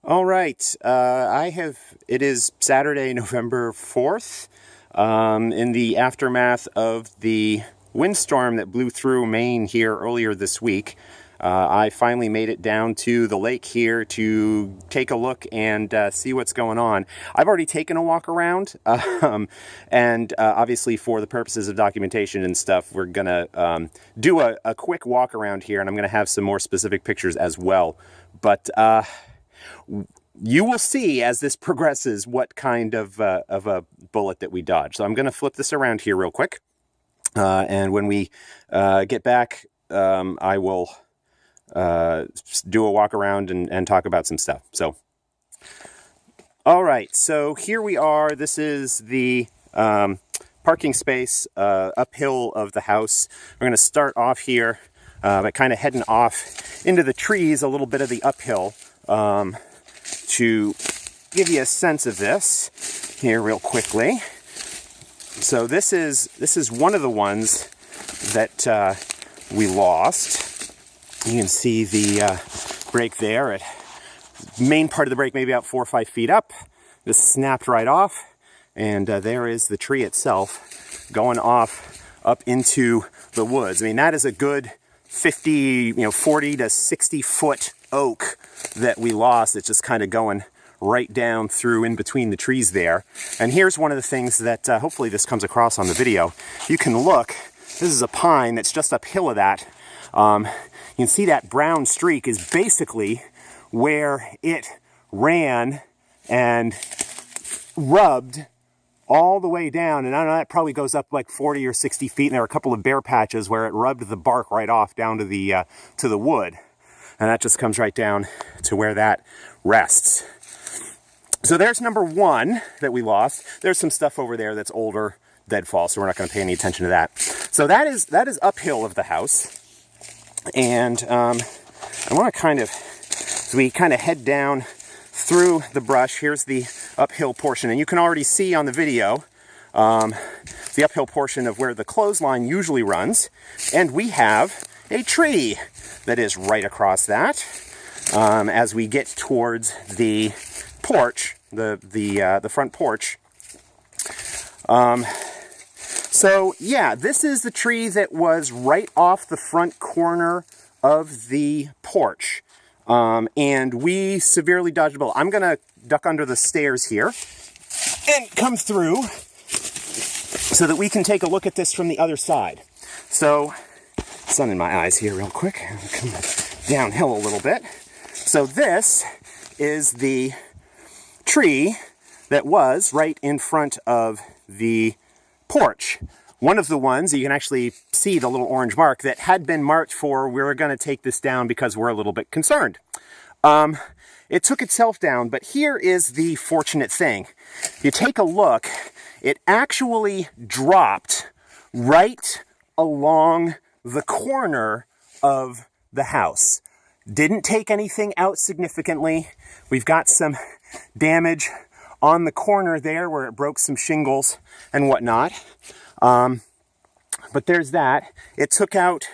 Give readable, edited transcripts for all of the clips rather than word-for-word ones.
All right, it is Saturday, November 4th, in the aftermath of the windstorm that blew through Maine here earlier this week. I finally made it down to the lake here to take a look and see what's going on. I've already taken a walk around, and obviously for the purposes of documentation and stuff, we're going to do a quick walk around here, and I'm going to have some more specific pictures as well. But you will see as this progresses what kind of a bullet that we dodge. So I'm going to flip this around here real quick. And when we get back, I will do a walk around and talk about some stuff. So, all right. So here we are. This is the parking space uphill of the house. We're going to start off here by kind of heading off into the trees a little bit of the uphill. To give you a sense of this here real quickly. So this is one of the ones that we lost. You can see the break there. Main part of the break maybe about 4 or 5 feet up. Just snapped right off. And there is the tree itself going off up into the woods. I mean, that is a good 40 to 60 foot oak that we lost. It's just kind of going right down through in between the trees there. And here's one of the things that hopefully this comes across on the video. You can look, this is a pine that's just uphill of that. You can see that brown streak is basically where it ran and rubbed all the way down, and I don't know, that probably goes up like 40 or 60 feet, and there are a couple of bare patches where it rubbed the bark right off down to the wood. And that just comes right down to where that rests. So there's number one that we lost. There's some stuff over there that's older deadfall, so we're not going to pay any attention to that. So that is uphill of the house. And I want to so we kind of head down through the brush. Here's the uphill portion, and you can already see on the video the uphill portion of where the clothesline usually runs. And we have a tree that is right across that as we get towards the porch, the front porch. So yeah, this is the tree that was right off the front corner of the porch. And we severely dodged a bullet. I'm going to duck under the stairs here and come through so that we can take a look at this from the other side. So, sun in my eyes here real quick. Come downhill a little bit. So this is the tree that was right in front of the porch. One of the ones, you can actually see the little orange mark that had been marked for, we're going to take this down because we're a little bit concerned. It took itself down, but here is the fortunate thing. You take a look, it actually dropped right along the corner of the house. Didn't take anything out significantly. We've got some damage on the corner there where it broke some shingles and whatnot. But there's that. It took out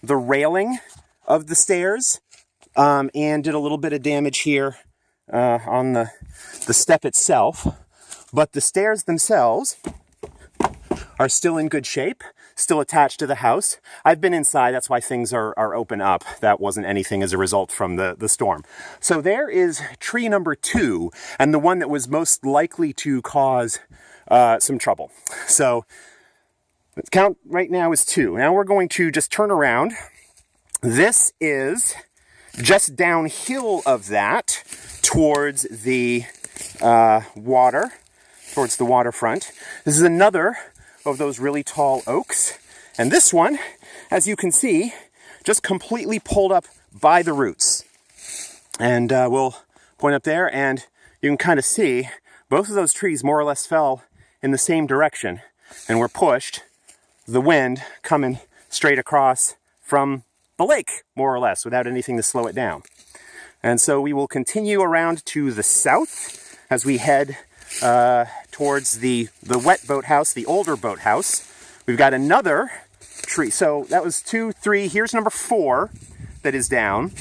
the railing of the stairs and did a little bit of damage here on the step itself. But the stairs themselves are still in good shape, still attached to the house. I've been inside, that's why things are open up. That wasn't anything as a result from the storm. So there is tree number 2, and the one that was most likely to cause some trouble. So the count right now is 2. Now we're going to just turn around. This is just downhill of that towards the water, towards the waterfront. This is another of those really tall oaks. And this one, as you can see, just completely pulled up by the roots. And we'll point up there, and you can kind of see both of those trees more or less fell in the same direction and were pushed, the wind coming straight across from the lake, more or less, without anything to slow it down. And so we will continue around to the south as we head towards the wet boathouse, the older boathouse. We've got another tree. So that was 2, 3. Here's number 4 that is down.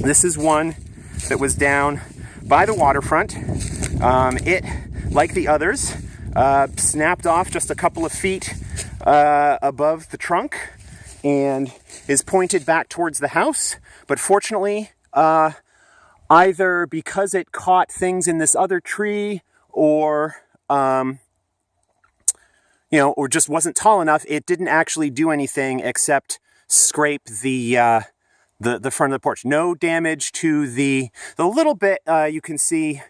This is one that was down by the waterfront. It, like the others, snapped off just a couple of feet above the trunk and is pointed back towards the house. But fortunately, either because it caught things in this other tree or or just wasn't tall enough, it didn't actually do anything except scrape the front of the porch. No damage to the little bit you can see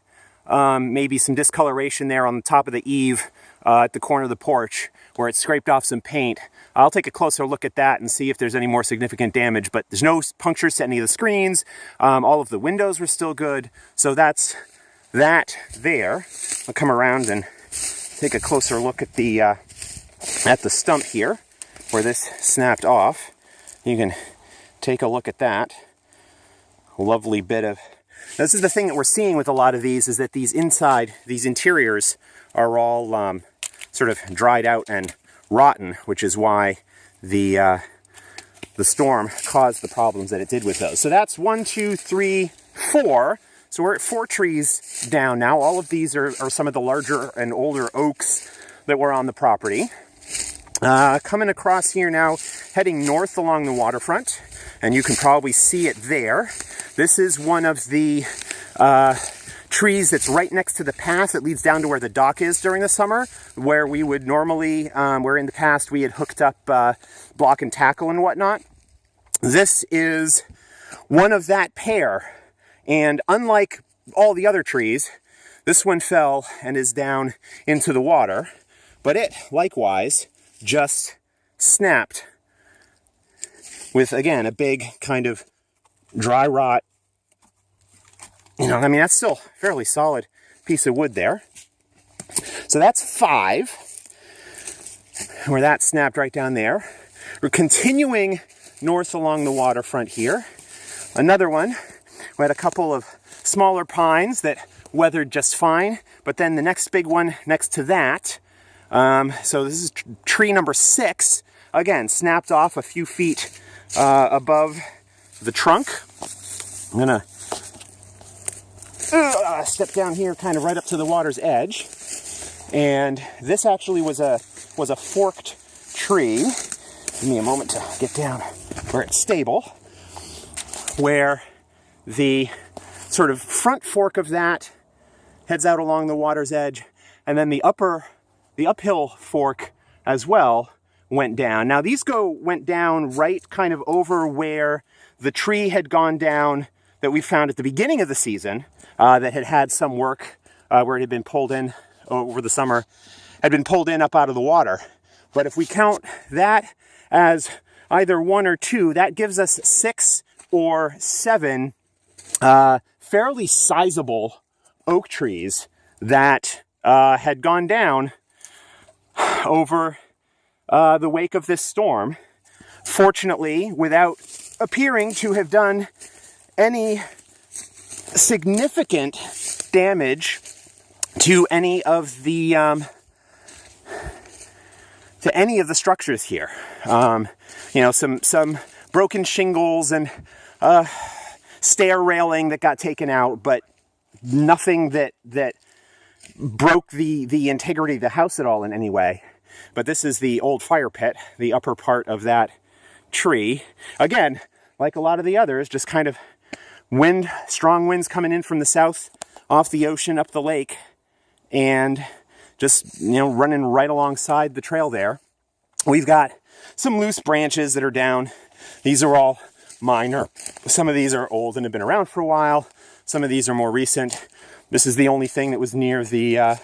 maybe some discoloration there on the top of the eave at the corner of the porch where it scraped off some paint. I'll take a closer look at that and see if there's any more significant damage, but there's no punctures to any of the screens. All of the windows were still good, so that's that there. I'll come around and take a closer look at the stump here where this snapped off. You can take a look at that. A lovely bit of... This is the thing that we're seeing with a lot of these, is that these interiors are all sort of dried out and rotten, which is why the storm caused the problems that it did with those. So that's 1, 2, 3, 4. So we're at 4 trees down now. All of these are some of the larger and older oaks that were on the property. Coming across here now, heading north along the waterfront, and you can probably see it there. This is one of the trees that's right next to the path that leads down to where the dock is during the summer, where we would normally, where in the past we had hooked up block and tackle and whatnot. This is one of that pair, and unlike all the other trees, this one fell and is down into the water, but it likewise just snapped with, again, a big kind of dry rot. I mean, that's still a fairly solid piece of wood there. So that's 5, where that snapped right down there. We're continuing north along the waterfront here. Another one, we had a couple of smaller pines that weathered just fine, but then the next big one next to that, so this is tree number 6, again, snapped off a few feet above the trunk. I'm gonna step down here kind of right up to the water's edge, and this actually was a forked tree. Give me a moment to get down where it's stable, where the sort of front fork of that heads out along the water's edge, and then the uphill fork as well went down. Now these went down right kind of over where the tree had gone down that we found at the beginning of the season, that had some work where it had been pulled in over the summer, had been pulled in up out of the water. But if we count that as either 1 or 2, that gives us 6 or 7 fairly sizable oak trees that had gone down over the wake of this storm. Fortunately, without appearing to have done any significant damage to any of the structures here. Some broken shingles and stair railing that got taken out, but nothing that broke the integrity of the house at all in any way. But this is the old fire pit, the upper part of that tree. Again, like a lot of the others, just kind of strong winds coming in from the south, off the ocean, up the lake, and just, running right alongside the trail there. We've got some loose branches that are down. These are all minor. Some of these are old and have been around for a while. Some of these are more recent. This is the only thing that was near the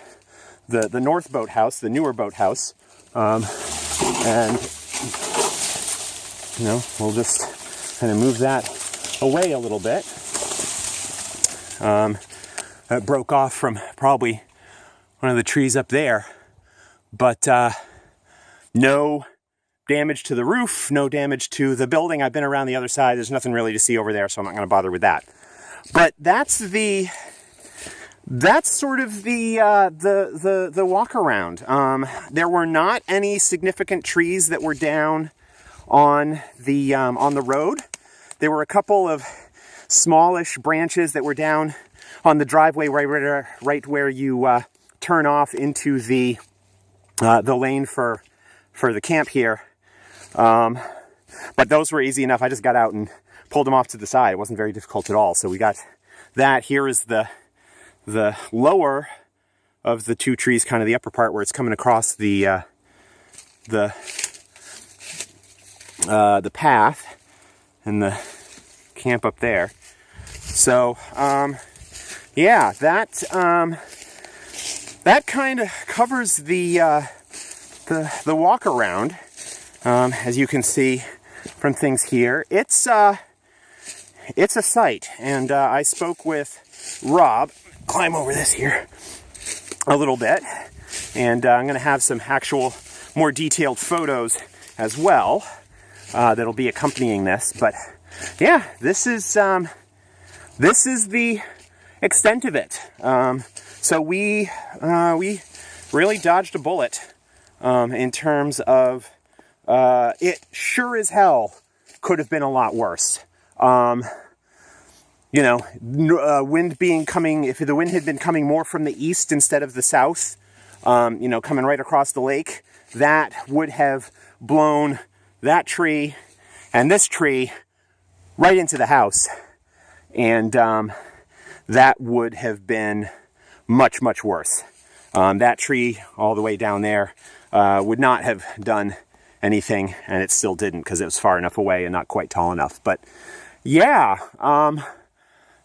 north boathouse, the newer boathouse. And we'll just kind of move that away a little bit. It broke off from probably one of the trees up there, but no damage to the roof, no damage to the building. I've been around the other side. There's nothing really to see over there, so I'm not going to bother with that. But that's sort of the walk around. There were not any significant trees that were down on the road. There were a couple of smallish branches that were down on the driveway right where you turn off into the lane for the camp here. But those were easy enough. I just got out and pulled them off to the side. It wasn't very difficult at all. So we got that. Here is the lower of the two trees, kind of the upper part where it's coming across the path and the camp up there. So yeah, that kind of covers the walk around. As you can see from things here, it's a sight. And I spoke with Rob, climb over this here a little bit, and I'm going to have some actual more detailed photos as well that'll be accompanying this. But yeah, this is the extent of it. So we really dodged a bullet in terms of it sure as hell could have been a lot worse. You know, wind coming, if the wind had been coming more from the east instead of the south, you know, coming right across the lake, that would have blown that tree and this tree right into the house. And that would have been much, much worse. That tree all the way down there would not have done anything, and it still didn't because it was far enough away and not quite tall enough. But yeah,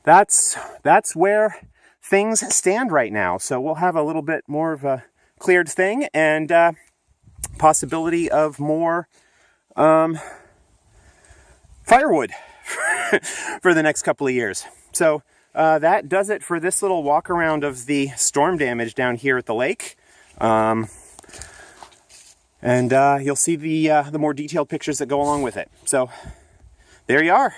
that's where things stand right now. So we'll have a little bit more of a cleared thing and possibility of more firewood for the next couple of years. So that does it for this little walk around of the storm damage down here at the lake. And you'll see the more detailed pictures that go along with it. So there you are.